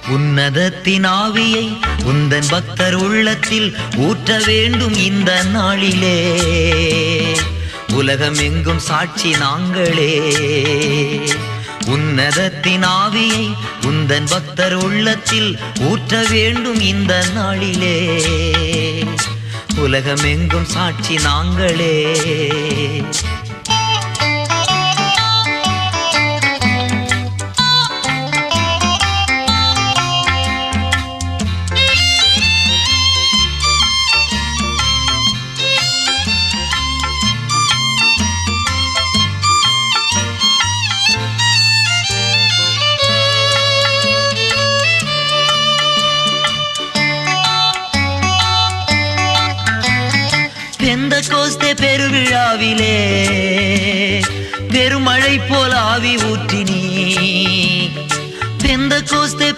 உன்னதத்தின் ஆவியை உந்தன் பக்தர் உள்ளத்தில் ஊற்ற வேண்டும் இந்த நாளிலே. உலகம் எங்கும் சாட்சி நாங்களே. உன்னதத்தின் ஆவியை உந்தன் பக்தர் உள்ளத்தில் ஊற்ற வேண்டும் இந்த நாளிலே. உலகம் எங்கும் சாட்சி நாங்களே. பெந்தெகோஸ்தே பெருவிழாவிலே பெருமழை போல் ஆவி ஊற்றினீ. பெந்தெகோஸ்தே